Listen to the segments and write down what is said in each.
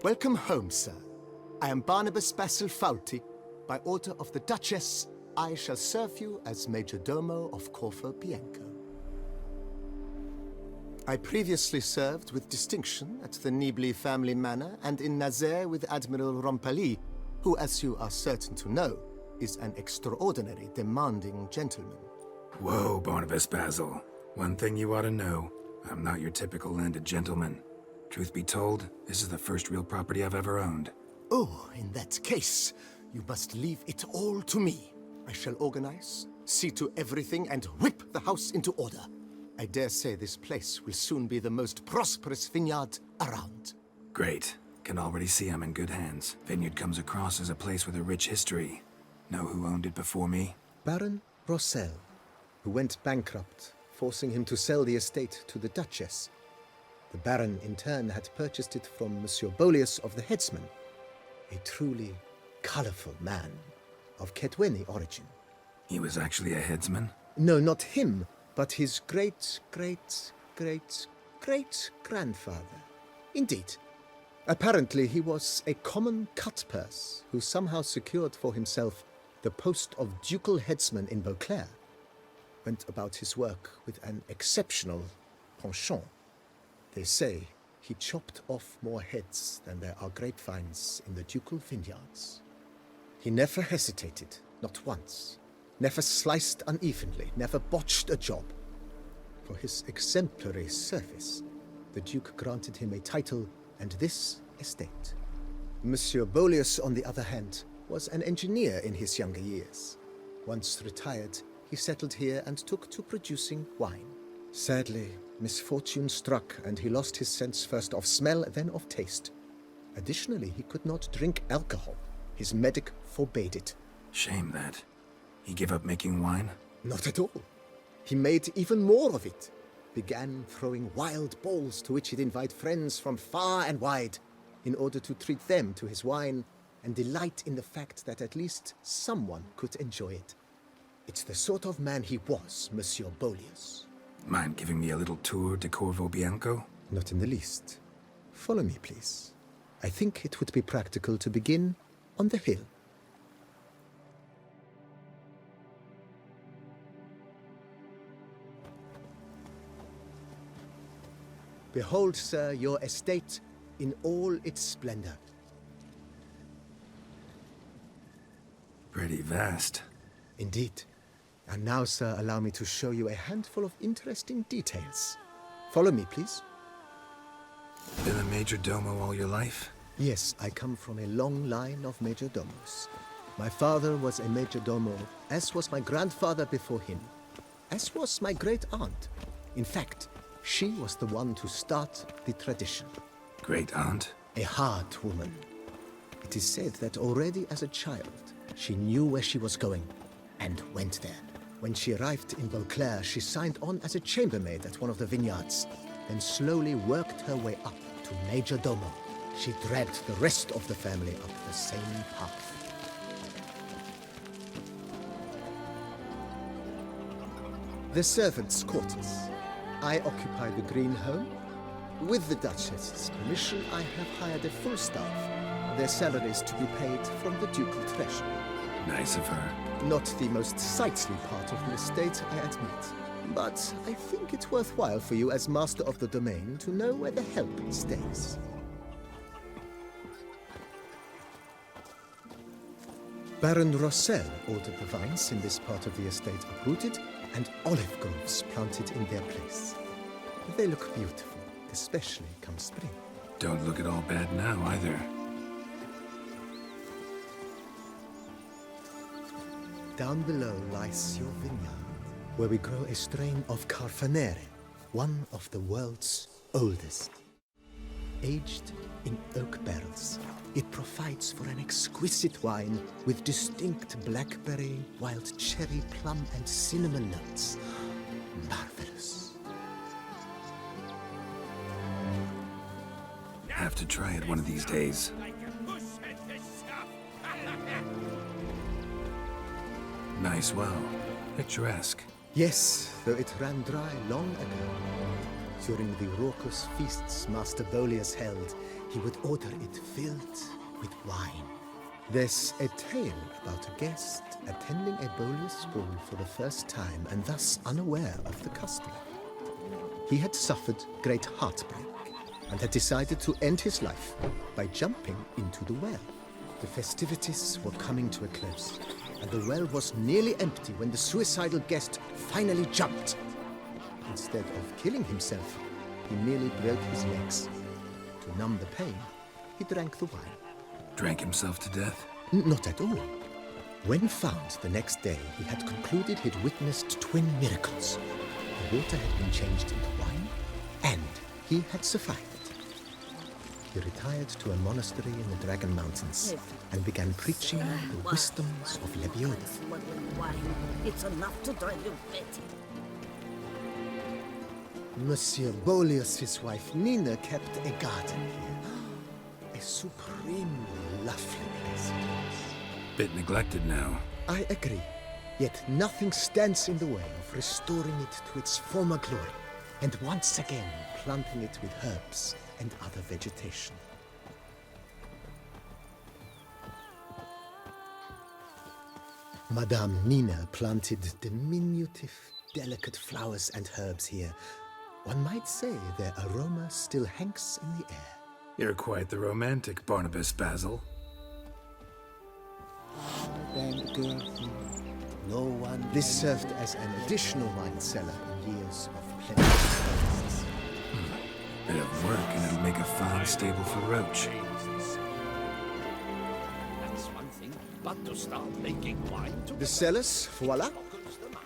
Welcome home, sir. I am Barnabas Basil Faulty. By order of the Duchess, I shall serve you as Major Domo of Corvo Bianco. I previously served with distinction at the Nibli family manor and in Nazaire with Admiral Rompali, who, as you are certain to know, is an extraordinary, demanding gentleman. Whoa, Barnabas Basil. One thing you ought to know. I'm not your typical landed gentleman. Truth be told, this is the first real property I've ever owned. Oh, in that case, you must leave it all to me. I shall organize, see to everything, and whip the house into order. I dare say this place will soon be the most prosperous vineyard around. Great. Can already see I'm in good hands. Vineyard comes across as a place with a rich history. Know who owned it before me? Baron Rossel, who went bankrupt, forcing him to sell the estate to the Duchess. The Baron, in turn, had purchased it from Monsieur Bolius of the Headsman, a truly colorful man of Ketweni origin. He was actually a headsman? No, not him, but his great-great-great-great-grandfather. Indeed. Apparently, he was a common cutpurse who somehow secured for himself the post of ducal headsman in Beauclair. Went about his work with an exceptional penchant. They say he chopped off more heads than there are grapevines in the ducal vineyards. He never hesitated, not once. Never sliced unevenly, never botched a job. For his exemplary service, the Duke granted him a title and this estate. Monsieur Bolius, on the other hand, was an engineer in his younger years. Once retired, he settled here and took to producing wine. Sadly, misfortune struck and he lost his sense first of smell, then of taste. Additionally, he could not drink alcohol. His medic forbade it. Shame that. He gave up making wine? Not at all. He made even more of it. Began throwing wild balls to which he'd invite friends from far and wide in order to treat them to his wine and delight in the fact that at least someone could enjoy it. It's the sort of man he was, Monsieur Bolius. Mind giving me a little tour de Corvo Bianco? Not in the least. Follow me, please. I think it would be practical to begin on the hill. Behold, sir, your estate in all its splendor. Pretty vast. Indeed. And now, sir, allow me to show you a handful of interesting details. Follow me, please. Been a major domo all your life? Yes, I come from a long line of major domos. My father was a major domo, as was my grandfather before him, as was my great-aunt. In fact, she was the one to start the tradition. Great-aunt? A hard woman. It is said that already as a child, she knew where she was going and went there. When she arrived in Beauclair, she signed on as a chambermaid at one of the vineyards, then slowly worked her way up to Major Domo. She dragged the rest of the family up the same path. The servants' quarters. I occupy the green home. With the Duchess's permission, I have hired a full staff. Their salaries to be paid from the ducal treasury. Nice of her. Not the most sightly part of the estate, I admit. But I think it's worthwhile for you as master of the domain to know where the help stays. Baron Rossel ordered the vines in this part of the estate uprooted and olive groves planted in their place. They look beautiful, especially come spring. Don't look at all bad now, either. Down below lies your vineyard, where we grow a strain of Carfanere, one of the world's oldest. Aged in oak barrels, it provides for an exquisite wine with distinct blackberry, wild cherry, plum, and cinnamon notes. Marvelous. Have to try it one of these days. Nice well. Picturesque. Yes, though it ran dry long ago. During the raucous feasts Master Bolius held, he would order it filled with wine. There's a tale about a guest attending a Bolius school for the first time and thus unaware of the custom. He had suffered great heartbreak and had decided to end his life by jumping into the well. The festivities were coming to a close, and the well was nearly empty when the suicidal guest finally jumped. Instead of killing himself, he merely broke his legs. To numb the pain, he drank the wine. Drank himself to death? Not at all. When found the next day, he had concluded he'd witnessed twin miracles. The water had been changed into wine, and he had survived. He retired to a monastery in the Dragon Mountains and began preaching the wisdoms of Lebioda. Smuggling wine. It's enough to drive you batty. Monsieur Bolius' wife Nina kept a garden here. A supremely lovely place. Bit neglected now. I agree. Yet nothing stands in the way of restoring it to its former glory, and once again planting it with herbs and other vegetation. Madame Nina planted diminutive, delicate flowers and herbs here. One might say their aroma still hangs in the air. You're quite the romantic, Barnabas Basil. Thank God. No one. This served as an additional wine cellar in years of plenty. Bit of work and it'll make a fine stable for Roach. That's one thing, but to start making wine to The cellars, voila.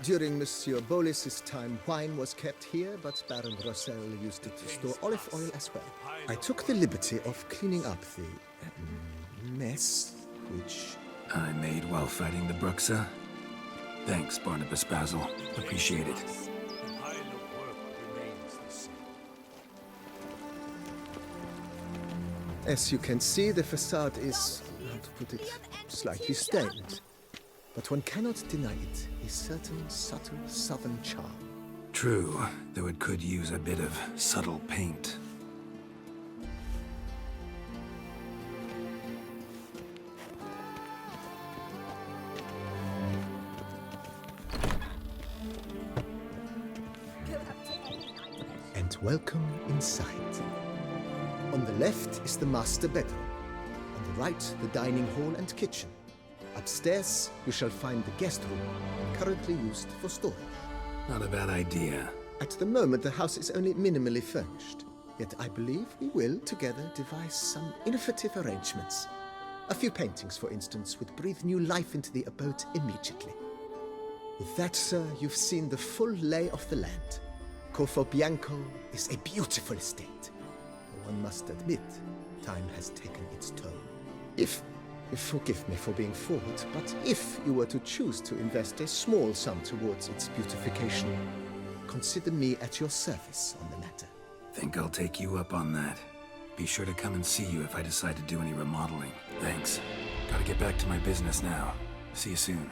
During Monsieur Bolis's time, wine was kept here, but Baron Rossel used it to store olive oil as well. I took the liberty of cleaning up the mess, which... I made while fighting the Bruxa. Thanks, Barnabas Basil. Appreciate it. the pile of work remains the same. As you can see, the facade is, how to put it, slightly stained. But one cannot deny it, a certain subtle southern charm. True, though it could use a bit of subtle paint. And welcome inside. On the left is the master bedroom. On the right, the dining hall and kitchen. Upstairs, you shall find the guest room, currently used for storage. Not a bad idea. At the moment, the house is only minimally furnished. Yet I believe we will, together, devise some innovative arrangements. A few paintings, for instance, would breathe new life into the abode immediately. With that, sir, you've seen the full lay of the land. Corvo Bianco is a beautiful estate. But one must admit, time has taken its toll. Forgive me for being forward, but if you were to choose to invest a small sum towards its beautification, consider me at your service on the matter. Think I'll take you up on that. Be sure to come and see you if I decide to do any remodeling. Thanks. Gotta get back to my business now. See you soon.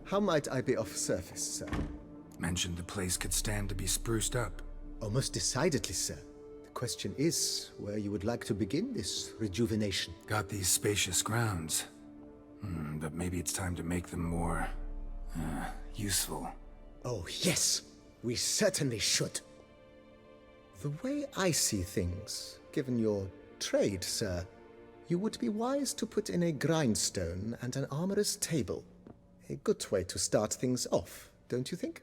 How might I be of service, sir? Mentioned the place could stand to be spruced up. Oh, most decidedly, sir. The question is where you would like to begin this rejuvenation. Got these spacious grounds. But maybe it's time to make them more... useful. Oh, yes! We certainly should. The way I see things, given your trade, sir, you would be wise to put in a grindstone and an armorer's table. A good way to start things off, don't you think?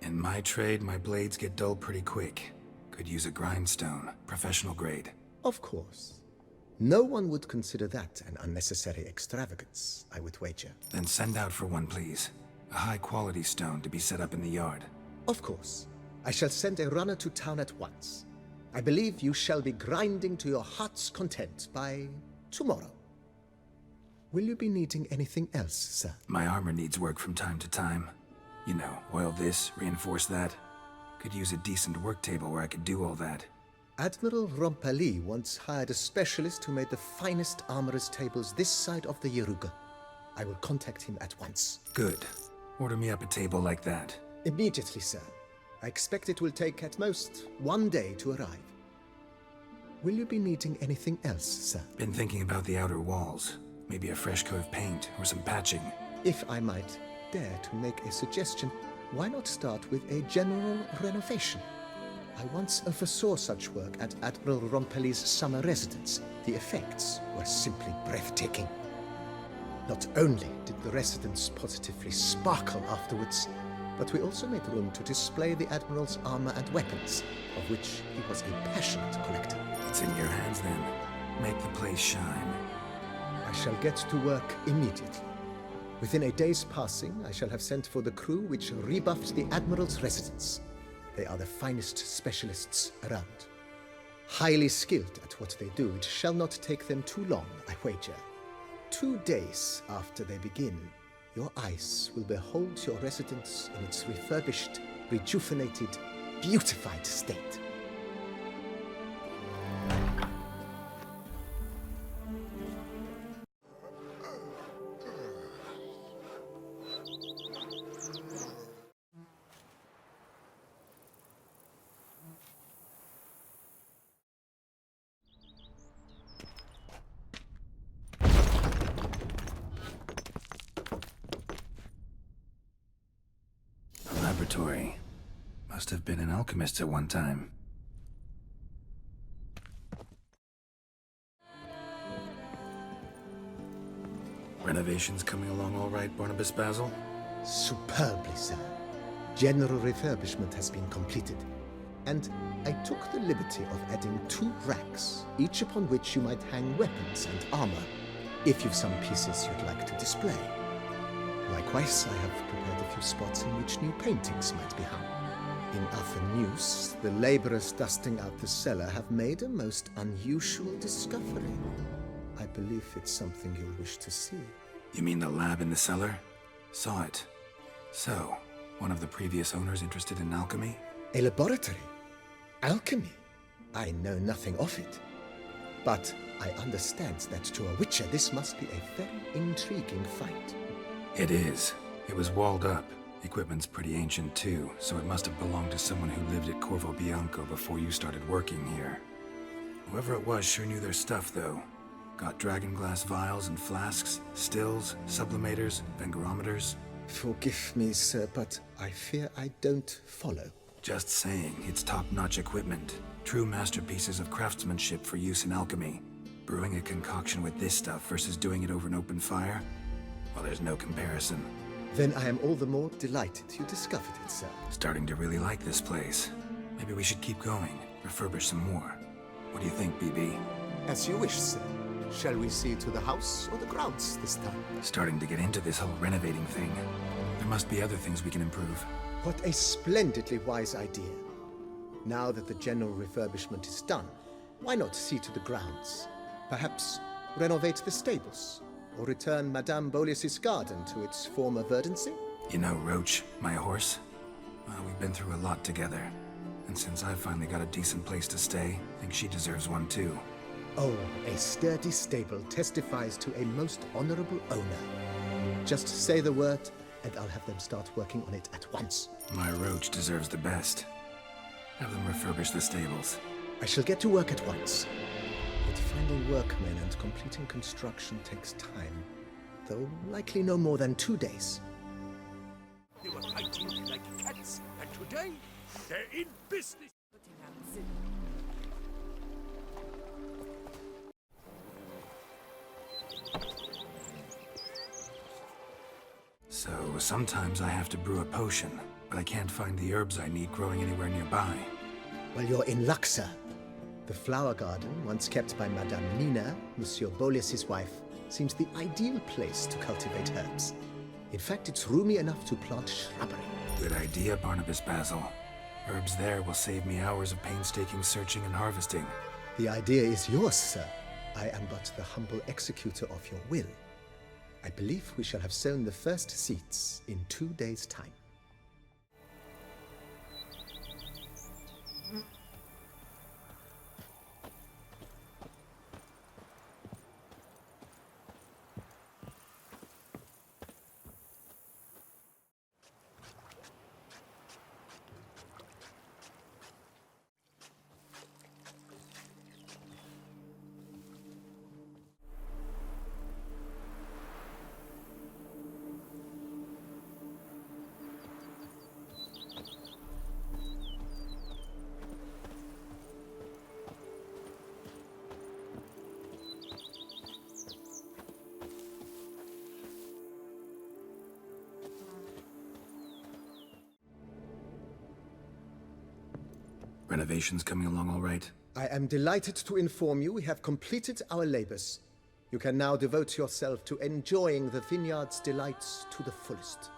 In my trade, my blades get dull pretty quick. Could use a grindstone, professional grade. Of course. No one would consider that an unnecessary extravagance, I would wager. Then send out for one, please. A high-quality stone to be set up in the yard. Of course. I shall send a runner to town at once. I believe you shall be grinding to your heart's content by tomorrow. Will you be needing anything else, sir? My armor needs work from time to time. You know, oil this, reinforce that. Could use a decent work table where I could do all that. Admiral Rompali once hired a specialist who made the finest armorer's tables this side of the Yaruga. I will contact him at once. Good. Order me up a table like that. Immediately, sir. I expect it will take at most 1 day to arrive. Will you be needing anything else, sir? Been thinking about the outer walls. Maybe a fresh coat of paint or some patching. If I might dare to make a suggestion, why not start with a general renovation? I once oversaw such work at Admiral Rompelli's summer residence. The effects were simply breathtaking. Not only did the residence positively sparkle afterwards, but we also made room to display the Admiral's armor and weapons, of which he was a passionate collector. It's in your hands then. Make the place shine. I shall get to work immediately. Within a day's passing, I shall have sent for the crew which rebuffed the Admiral's residence. They are the finest specialists around. Highly skilled at what they do, it shall not take them too long, I wager. 2 days after they begin, your eyes will behold your residence in its refurbished, rejuvenated, beautified state. A laboratory. Must have been an alchemist at one time. Renovations coming along all right, Barnabas Basil? Superbly, sir. General refurbishment has been completed, and I took the liberty of adding 2 racks, each upon which you might hang weapons and armor, if you've some pieces you'd like to display. Likewise, I have prepared a few spots in which new paintings might be hung. In other news, the laborers dusting out the cellar have made a most unusual discovery. I believe it's something you'll wish to see. You mean the lab in the cellar? Saw it. So, one of the previous owners interested in alchemy? A laboratory? Alchemy? I know nothing of it. But I understand that to a witcher this must be a very intriguing find. It is. It was walled up. Equipment's pretty ancient too, so it must have belonged to someone who lived at Corvo Bianco before you started working here. Whoever it was sure knew their stuff, though. Got dragonglass vials and flasks, stills, sublimators, vengerometers. Forgive me, sir, but I fear I don't follow. Just saying, it's top-notch equipment. True masterpieces of craftsmanship for use in alchemy. Brewing a concoction with this stuff versus doing it over an open fire? Well, there's no comparison. Then I am all the more delighted you discovered it, sir. Starting to really like this place. Maybe we should keep going, refurbish some more. What do you think, BB? As you wish, sir. Shall we see to the house or the grounds this time? Starting to get into this whole renovating thing. There must be other things we can improve. What a splendidly wise idea. Now that the general refurbishment is done, why not see to the grounds? Perhaps renovate the stables, or return Madame Bolis's garden to its former verdancy? You know Roach, my horse? Well, we've been through a lot together. And since I've finally got a decent place to stay, I think she deserves one too. Oh, a sturdy stable testifies to a most honorable owner. Just say the word, and I'll have them start working on it at once. My Roach deserves the best. Have them refurbish the stables. I shall get to work at once. But finding workmen and completing construction takes time, though likely no more than 2 days. They were fighting like cats, and today they're in business. So sometimes I have to brew a potion, but I can't find the herbs I need growing anywhere nearby. Well, you're in luck, sir. The flower garden, once kept by Madame Nina, Monsieur Bolis's wife, seems the ideal place to cultivate herbs. In fact, it's roomy enough to plant shrubbery. Good idea, Barnabas Basil. Herbs there will save me hours of painstaking searching and harvesting. The idea is yours, sir. I am but the humble executor of your will. I believe we shall have sown the first seeds in 2 days' time. Renovations coming along all right? I am delighted to inform you we have completed our labors. You can now devote yourself to enjoying the vineyard's delights to the fullest.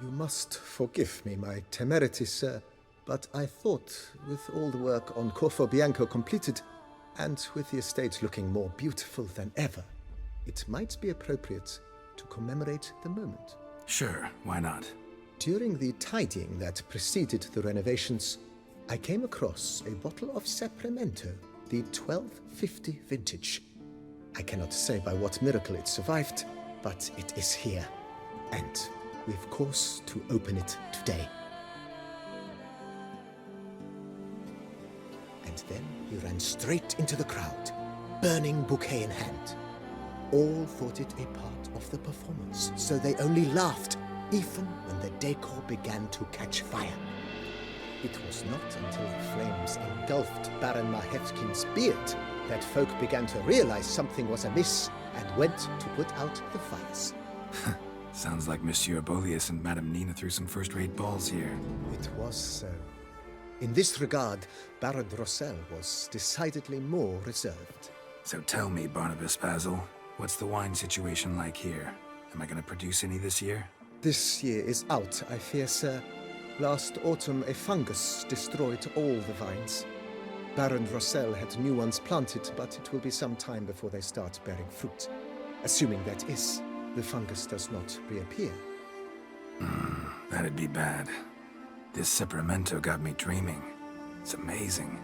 You must forgive me my temerity, sir, but I thought with all the work on Corvo Bianco completed, and with the estate looking more beautiful than ever, it might be appropriate to commemorate the moment. Sure, why not? During the tidying that preceded the renovations, I came across a bottle of Sapramento, the 1250 vintage. I cannot say by what miracle it survived, but it is here, and we've cause to open it today. And then he ran straight into the crowd, burning bouquet in hand. All thought it a part of the performance, so they only laughed, even when the decor began to catch fire. It was not until the flames engulfed Baron Mahevkin's beard that folk began to realize something was amiss and went to put out the fires. Sounds like Monsieur Bolius and Madame Nina threw some first-rate balls here. It was so. In this regard, Baron Rossel was decidedly more reserved. So tell me, Barnabas Basil, what's the wine situation like here? Am I gonna produce any this year? This year is out, I fear, sir. Last autumn, a fungus destroyed all the vines. Baron Rossel had new ones planted, but it will be some time before they start bearing fruit. Assuming that is, the fungus does not reappear. That'd be bad. This Sapramento got me dreaming. It's amazing.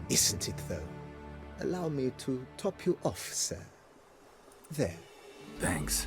Isn't it, though? Allow me to top you off, sir. There. Thanks.